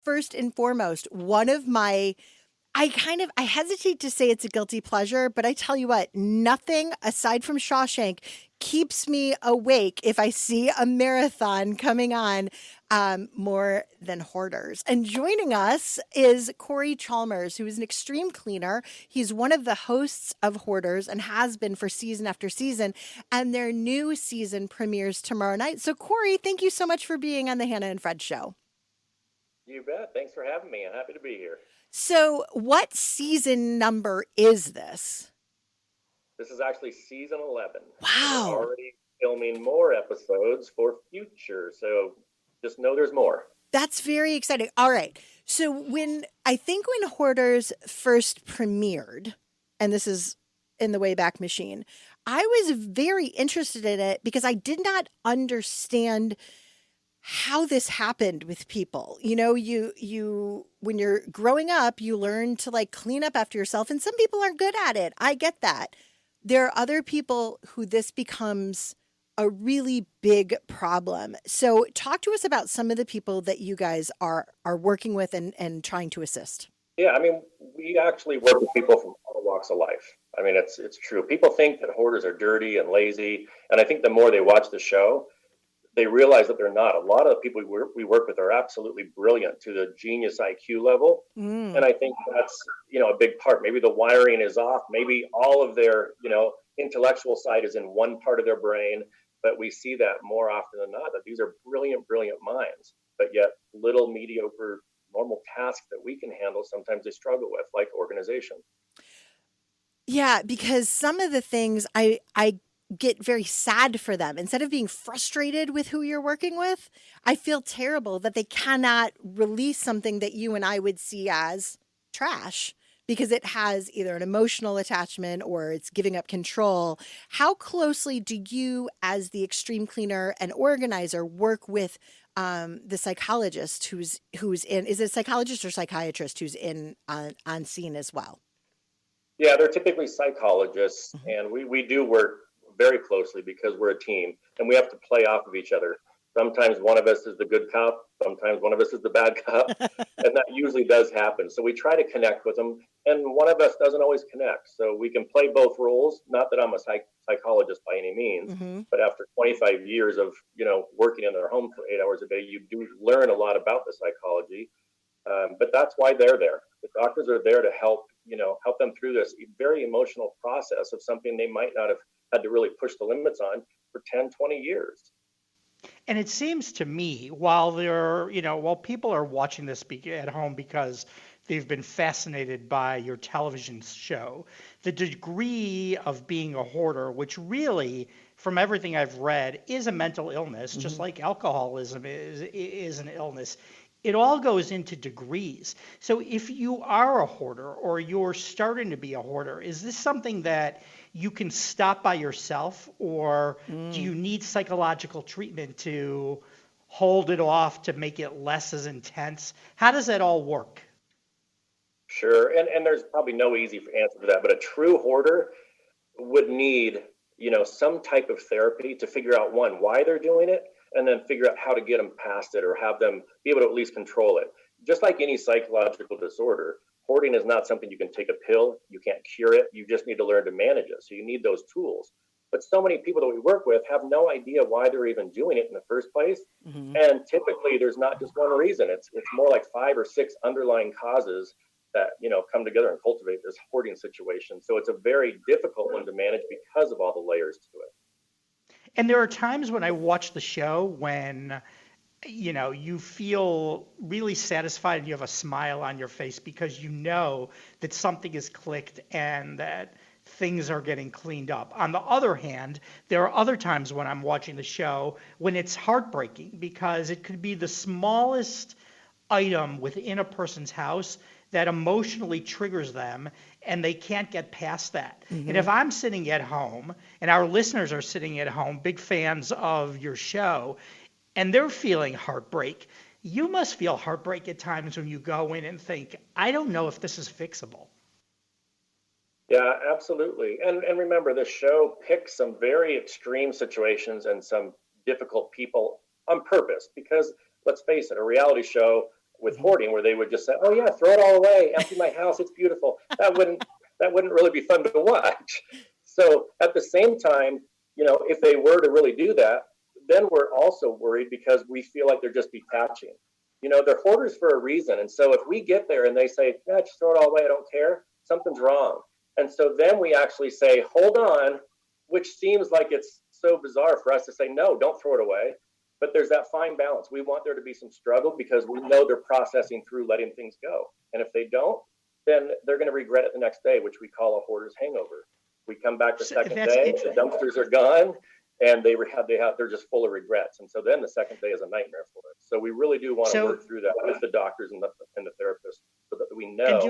first and foremost, one of my I hesitate to say it's a guilty pleasure, but I tell you what, nothing aside from Shawshank keeps me awake if I see a marathon coming on more than Hoarders. And joining us is Cory Chalmers, who is an extreme cleaner. He's one of the hosts of Hoarders and has been for season after season. And their new season premieres tomorrow night. So, Cory, thank you so much for being on the Hannah and Fred show. You bet. Thanks for having me. I'm happy to be here. So, what season number is this? This is actually season 11, and we're Wow. already filming more episodes for future. So just know there's more. That's very exciting. All right. So when Hoarders first premiered, and this is in the Wayback Machine, I was very interested in it because I did not understand how this happened with people. You know, you when you're growing up, you learn to like clean up after yourself, and some people are good at it. I get that. There are other people who this becomes a really big problem. So talk to us about some of the people that you guys are working with and trying to assist. Yeah, I mean, we actually work with people from all walks of life. I mean, it's true. People think that hoarders are dirty and lazy, and I think the more they watch the show, they realize that they're not. A lot of the people we work with are absolutely brilliant to the genius IQ level. Mm. And I think that's, a big part. Maybe the wiring is off. Maybe all of their, intellectual side is in one part of their brain. But we see that more often than not, that these are brilliant, brilliant minds. But yet little mediocre, normal tasks that we can handle, sometimes they struggle with, like organization. Yeah, because some of the things I get very sad for them. Instead of being frustrated with who you're working with, I feel terrible that they cannot release something that you and I would see as trash because it has either an emotional attachment or it's giving up control. How closely do you, as the extreme cleaner and organizer, work with the psychologist who's in? Is it a psychologist or psychiatrist who's in on scene as well? Yeah, they're typically psychologists, Mhm. and we do work very closely because we're a team and we have to play off of each other. Sometimes one of us is the good cop, sometimes one of us is the bad cop, and that usually does happen. So we try to connect with them, and one of us doesn't always connect. So we can play both roles. Not that I'm a psychologist by any means, Hmm. but after 25 years of working in their home for 8 hours a day, you do learn a lot about the psychology. But that's why they're there. The doctors are there to help, help them through this very emotional process of something they might not have had to really push the limits on for 10, 20 years. And it seems to me, while people are watching this at home because they've been fascinated by your television show, the degree of being a hoarder, which really, from everything I've read, is a mental illness, just Hmm. like alcoholism is an illness. It all goes into degrees. So if you are a hoarder or you're starting to be a hoarder, is this something that you can stop by yourself, or do Mm. you need psychological treatment to hold it off to make it less as intense? How does that all work? Sure. And there's probably no easy answer to that, but a true hoarder would need, some type of therapy to figure out one, why they're doing it, and then figure out how to get them past it or have them be able to at least control it. Just like any psychological disorder, hoarding is not something you can take a pill, you can't cure it, you just need to learn to manage it. So you need those tools. But so many people that we work with have no idea why they're even doing it in the first place. Hmm. And typically there's not just one reason. It's more like five or six underlying causes that come together and cultivate this hoarding situation. So it's a very difficult one to manage because of all the layers to it. And there are times when I watch the show when you feel really satisfied and you have a smile on your face because you know that something is clicked and that things are getting cleaned up. On the other hand, there are other times when I'm watching the show when it's heartbreaking because it could be the smallest item within a person's house that emotionally triggers them and they can't get past that. And Hmm. if I'm sitting at home and our listeners are sitting at home, big fans of your show, and they're feeling heartbreak, you must feel heartbreak at times when you go in and think, I don't know if this is fixable. Yeah, absolutely. And remember, the show picks some very extreme situations and some difficult people on purpose because let's face it, a reality show, with Mhm. hoarding, where they would just say, "Oh yeah, throw it all away, empty my house, it's beautiful." That wouldn't really be fun to watch. So at the same time, if they were to really do that, then we're also worried because we feel like they're just detaching. They're hoarders for a reason, and so if we get there and they say, "Yeah, just throw it all away, I don't care," something's wrong. And so then we actually say, "Hold on," which seems like it's so bizarre for us to say, "No, don't throw it away." But there's that fine balance. We want there to be some struggle because we know they're processing through letting things go. And if they don't, then they're going to regret it the next day, which we call a hoarder's hangover. We come back the So second that's day, it. the dumpsters are gone, and they're just full of regrets. And so then the second day is a nightmare for us. So we really do want to So work through that with the doctors and the therapists so that we and know that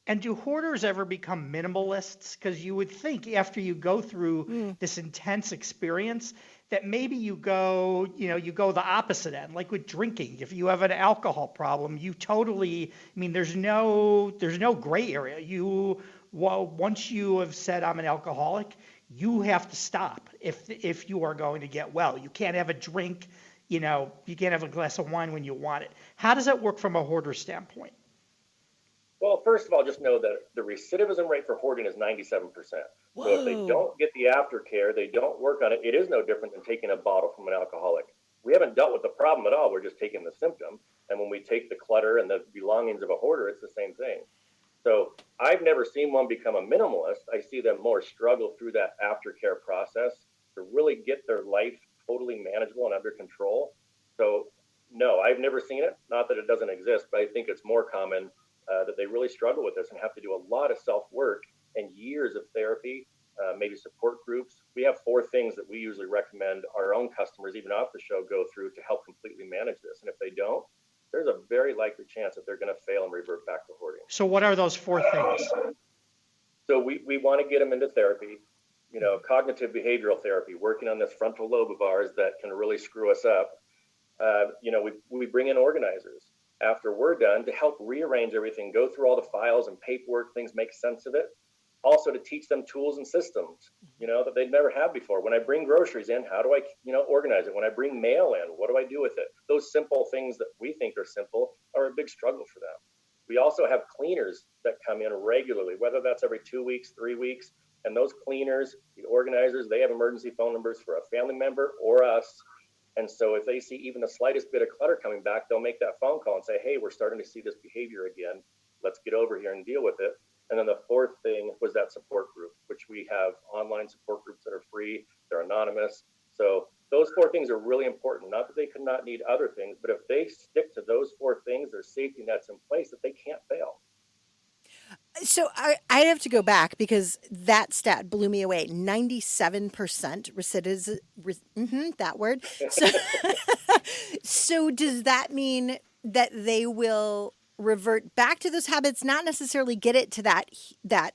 they're. do hoarders ever become minimalists? Because you would think after you go through Mm. this intense experience that maybe you go the opposite end, like with drinking. If you have an alcohol problem, you totally, I mean, there's no gray area. Once you have said I'm an alcoholic, you have to stop if you are going to get well. You can't have a drink, you can't have a glass of wine when you want it. How does that work from a hoarder standpoint? Well, first of all, just know that the recidivism rate for hoarding is 97%. So if they Whoa. don't get the aftercare, they don't work on it, it is no different than taking a bottle from an alcoholic. We haven't dealt with the problem at all. We're just taking the symptom. And when we take the clutter and the belongings of a hoarder, it's the same thing. So I've never seen one become a minimalist. I see them more struggle through that aftercare process to really get their life totally manageable and under control. So no, I've never seen it. Not that it doesn't exist, but I think it's more common that they really struggle with this and have to do a lot of self work and years of therapy, maybe support groups. We have 4 things that we usually recommend our own customers, even off the show, go through to help completely manage this. And if they don't, there's a very likely chance that they're going to fail and revert back to hoarding. So what are those 4 things? So we want to get them into therapy, cognitive behavioral therapy, working on this frontal lobe of ours that can really screw us up. We bring in organizers after we're done to help rearrange everything, go through all the files and paperwork, things make sense of it. Also to teach them tools and systems, that they've never had before. When I bring groceries in, how do I, organize it? When I bring mail in, what do I do with it? Those simple things that we think are simple are a big struggle for them. We also have cleaners that come in regularly, whether that's every 2 weeks, 3 weeks. And those cleaners, the organizers, they have emergency phone numbers for a family member or us. And so if they see even the slightest bit of clutter coming back, they'll make that phone call and say, "Hey, we're starting to see this behavior again. Let's get over here and deal with it." And then the 4th thing was that support group, which we have online support groups that are free. They're anonymous. So those 4 things are really important. Not that they could not need other things, but if they stick to those 4 things, there's safety nets in place that they can't fail. So I have to go back because that stat blew me away. 97% recidivism, that word. So, so does that mean that they will revert back to those habits, not necessarily get it to that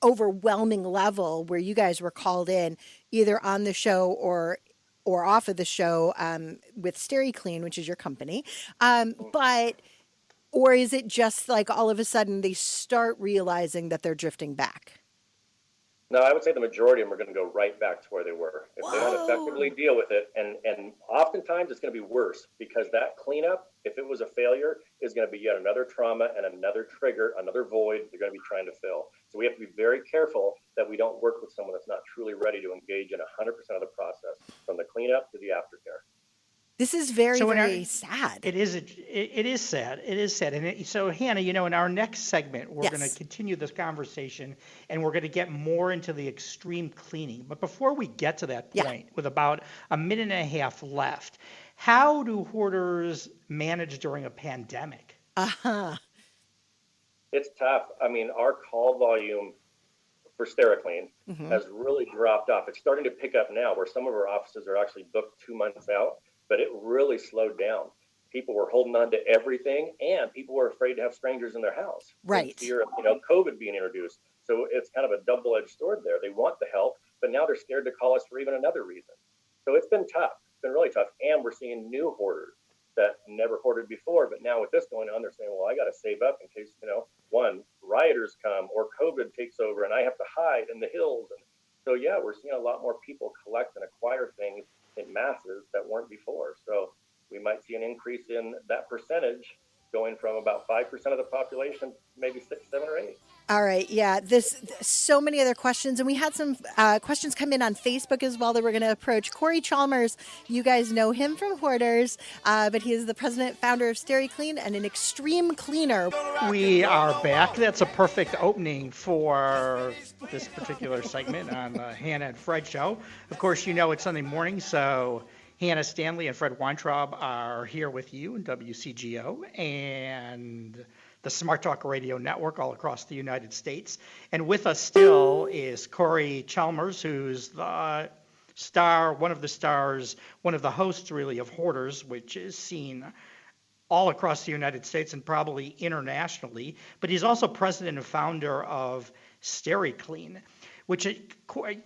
overwhelming level where you guys were called in either on the show or off of the show with SteriClean, which is your company. But or is it just like all of a sudden they start realizing that they're drifting back? No, I would say the majority of them are going to go right back to where they were if they don't effectively Whoa. deal with it. And oftentimes it's going to be worse because that cleanup, if it was a failure, is going to be yet another trauma and another trigger, another void they're going to be trying to fill. So we have to be very careful that we don't work with someone that's not truly ready to engage in 100% of the process, from the cleanup to the aftercare. This is very, So in our very sad. it is sad. It is sad. So Hannah, in our next segment, we're going to Yes. continue this conversation and we're going to get more into the extreme cleaning. But before we get to that Yeah. point, with about a minute and a half left, how do hoarders manage during a pandemic? Uh-huh. It's tough. I mean, our call volume for SteriClean Hmm. has really dropped off. It's starting to pick up now where some of our offices are actually booked 2 months out, but it really slowed down. People were holding on to everything and people were afraid to have strangers in their house in Right. fear of, COVID being introduced. So it's kind of a double-edged sword there. They want the help, but now they're scared to call us for even another reason. So it's been tough. It's been really tough. And we're seeing new hoarders that never hoarded before. But now with this going on, they're saying, well, I got to save up in case, one, rioters come or COVID takes over and I have to hide in the hills. And so, yeah, we're seeing a lot more people collect and acquire things in masses that weren't before. So we might see an increase in that percentage going from about 5% of the population, maybe 6, 7, or 8. All right. Yeah. So many other questions. And we had some questions come in on Facebook as well that we're going to approach. Cory Chalmers, you guys know him from Hoarders, but he is the president, founder of Clean and an extreme cleaner. We are back. That's a perfect opening for this particular segment on the Hannah and Fred show. Of course, you know it's Sunday morning, so Hannah Stanley and Fred Weintraub are here with you in WCGO and the Smart Talk Radio Network all across the United States. And with us still is Cory Chalmers, who's the star, one of the stars, one of the hosts really of Hoarders, which is seen all across the United States and probably internationally. But he's also president and founder of Clean, which, Cory,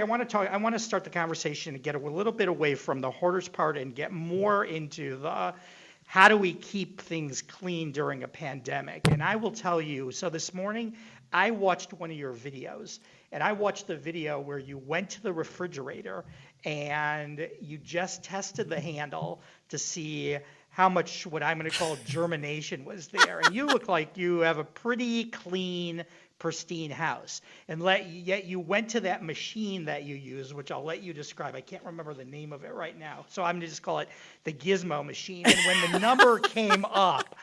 I want to start the conversation and get a little bit away from the Hoarders part and get more into the how do we keep things clean during a pandemic? And I will tell you, so this morning I watched one of your videos, and I watched the video where you went to the refrigerator and you just tested the handle to see how much what I'm going to call germination was there. And you look like you have a pretty clean, pristine house. And yet you went to that machine that you use, which I'll let you describe. I can't remember the name of it right now. So I'm going to just call it the gizmo machine. And when the number came up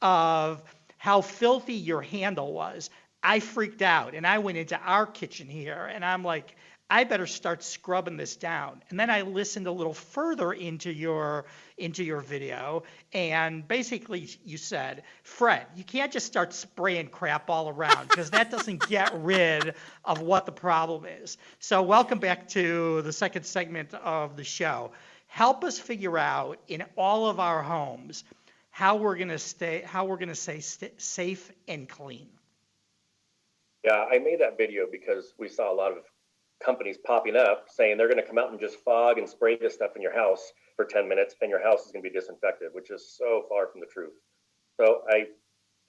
of how filthy your handle was, I freaked out. And I went into our kitchen here and I'm like, I better start scrubbing this down. And then I listened a little further into your video, and basically you said, Fred, you can't just start spraying crap all around because that doesn't get rid of what the problem is. So welcome back to the second segment of the show. Help us figure out in all of our homes how we're going to stay safe and clean. Yeah, I made that video because we saw a lot of companies popping up saying they're going to come out and just fog and spray this stuff in your house for 10 minutes and your house is going to be disinfected, which is so far from the truth. So I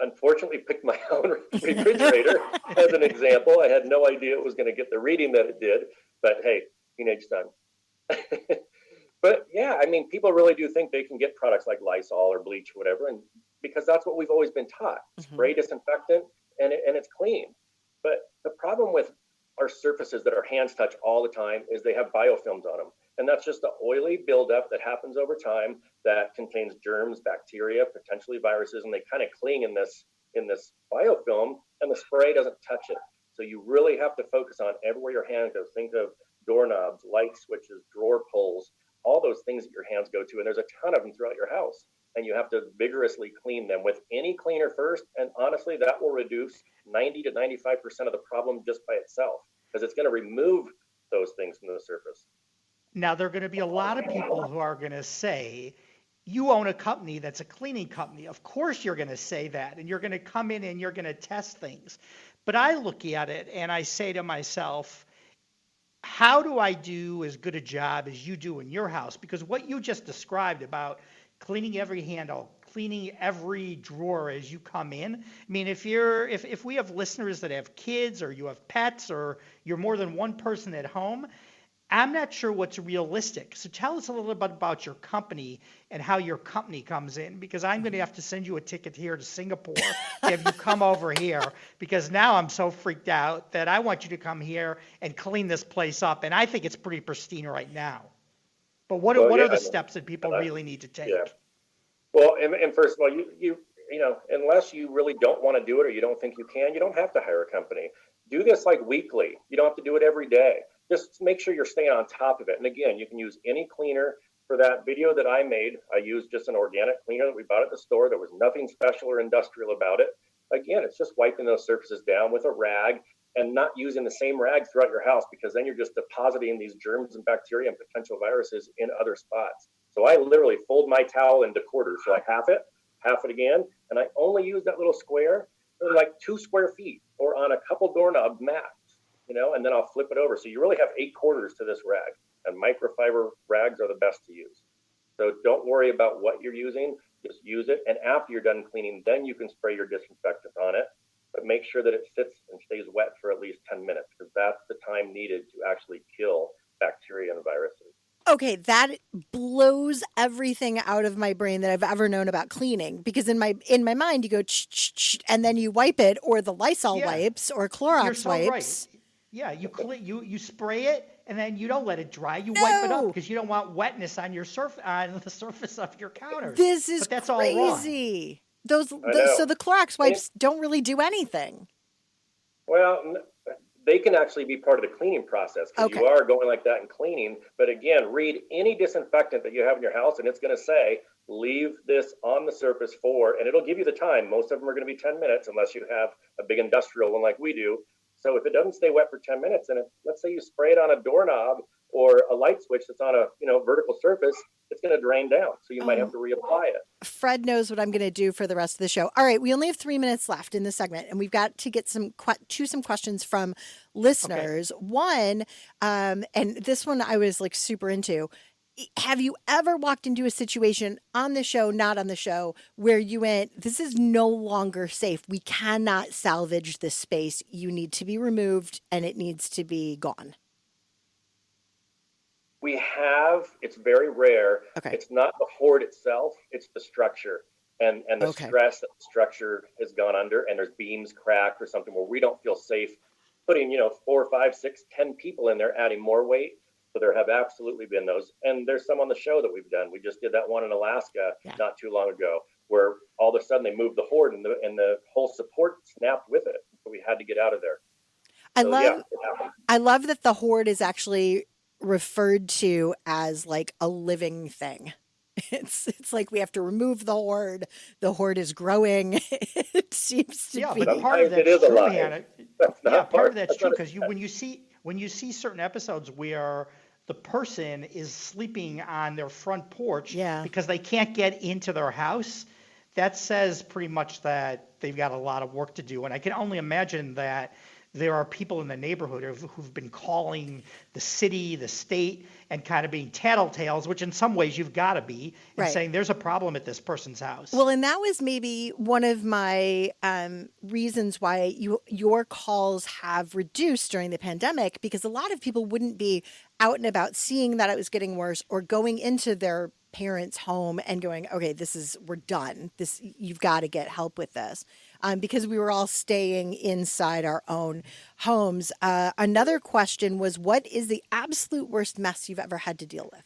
unfortunately picked my own refrigerator as an example. I had no idea it was going to get the reading that it did, but hey, teenage son. But yeah, I mean, people really do think they can get products like Lysol or bleach or whatever, and because that's what we've always been taught. Spray disinfectant and it's clean. But the problem with our surfaces that our hands touch all the time is they have biofilms on them. And that's just the oily buildup that happens over time that contains germs, bacteria, potentially viruses, and they kind of cling in this biofilm, and the spray doesn't touch it. So you really have to focus on everywhere your hand goes. Think of doorknobs, light switches, drawer pulls, all those things that your hands go to. And there's a ton of them throughout your house. And you have to vigorously clean them with any cleaner first. And honestly, that will reduce 90 to 95% of the problem just by itself, because it's going to remove those things from the surface. Now, there are going to be a lot of people who are going to say, you own a company that's a cleaning company. Of course you're going to say that, and you're going to come in and you're going to test things. But I look at it and I say to myself, how do I do as good a job as you do in your house? Because what you just described about cleaning every handle, cleaning every drawer as you come in. I mean, if we have listeners that have kids or you have pets or you're more than one person at home, I'm not sure what's realistic. So tell us a little bit about your company and how your company comes in, because I'm going to have to send you a ticket here to Singapore to have you come over here, because now I'm so freaked out that I want you to come here and clean this place up. And I think it's pretty pristine right now. But what are the steps that people really need to take? Yeah. Well, and first of all, you know, unless you really don't want to do it or you don't think you can, you don't have to hire a company. Do this like weekly. You don't have to do it every day. Just make sure you're staying on top of it. And again, you can use any cleaner. For that video that I made, I used just an organic cleaner that we bought at the store. There was nothing special or industrial about it. Again, it's just wiping those surfaces down with a rag and not using the same rag throughout your house, because then you're just depositing these germs and bacteria and potential viruses in other spots. So I literally fold my towel into quarters. So I half it again, and I only use that little square for like 2 square feet or on a couple doorknob max, you know, and then I'll flip it over. So you really have 8 quarters to this rag, and microfiber rags are the best to use. So don't worry about what you're using, just use it. And after you're done cleaning, then you can spray your disinfectant on it, but make sure that it sits and stays wet for at least 10 minutes, because that's the time needed to actually kill bacteria and viruses. Okay, that blows everything out of my brain that I've ever known about cleaning, because in my mind you go and then you wipe it, or the Lysol Yeah, wipes or you're Clorox so right. wipes. Yeah, you spray it and then you don't let it dry. You wipe it up No, because you don't want wetness on on the surface of your counters. this is But that's all wrong. crazy. I know. So the Clorox And wipes don't really do anything. well, they can actually be part of the cleaning process because you Okay. are going like that and cleaning. But again, read any disinfectant that you have in your house, and it's going to say leave this on the surface and it'll give you the time. Most of them are going to be 10 minutes unless you have a big industrial one like we do. So if it doesn't stay wet for 10 minutes, and let's say you spray it on a doorknob or a light switch that's on a vertical surface, it's going to drain down. So you might have Oh, to reapply it. Fred knows what I'm going to do for the rest of the show. All right, we only have 3 minutes left in this segment, and we've got to get some questions from Okay. listeners. One, and this one I was like super into. Have you ever walked into a situation on the show, not on the show, where you went, "This is no longer safe. We cannot salvage this space. You need to be removed, and it needs to be gone." It's very rare. Okay. It's not the hoard itself, it's the structure and the Okay. stress that the structure has gone under, and there's beams cracked or something where we don't feel safe putting, 4, 5, 6, 10 people in there, adding more weight. So there have absolutely been those. And there's some on the show that we've done. We just did that one in Alaska Yeah. not too long ago, where all of a sudden they moved the hoard and the whole support snapped with it. So we had to get out of there. I So yeah, love it happened. I love that the hoard is actually referred to as like a living thing. It's like we have to remove the hoard. The hoard is growing. It seems to Yeah, but be. part of Sometimes it that's is true, alive. Hannah. That's Yeah, not part of part. that's That's true not because when you see certain episodes where the person is sleeping on their front porch Yeah. because they can't get into their house, that says pretty much that they've got a lot of work to do. And I can only imagine that there are people in the neighborhood who've been calling the city, the state, and kind of being tattletales, which in some ways you've got to be, and Right. saying there's a problem at this person's house. Well, and that was maybe one of my reasons why your calls have reduced during the pandemic, because a lot of people wouldn't be out and about seeing that it was getting worse, or going into their parents' home and going, "Okay, we're done. You've got to get help with this," because we were all staying inside our own homes. Another question was, what is the absolute worst mess you've ever had to deal with?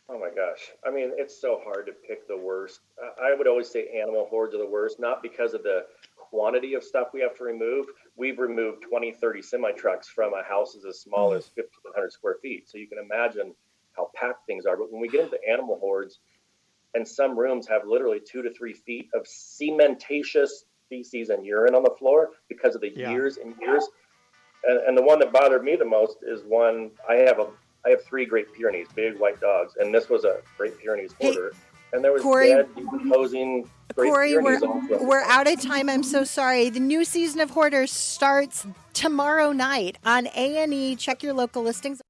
Oh my gosh. I mean, it's so hard to pick the worst. I would always say animal hoards are the worst, not because of the quantity of stuff we have to remove. We've removed 20, 30 semi trucks from a house as small Mm. as 1,500 square feet. So you can imagine how packed things are. But when we get into animal hoards, and some rooms have literally 2 to 3 feet of cementatious feces and urine on the floor because of the Yeah. years and years. And the one that bothered me the most is one I have 3 Great Pyrenees, big white dogs, and this was a Great Pyrenees Hey, hoarder, and there was Corey, dead, decomposing Great Corey, Pyrenees on the floor. we're out of time. I'm so sorry. The new season of Hoarders starts tomorrow night on A&E. Check your local listings.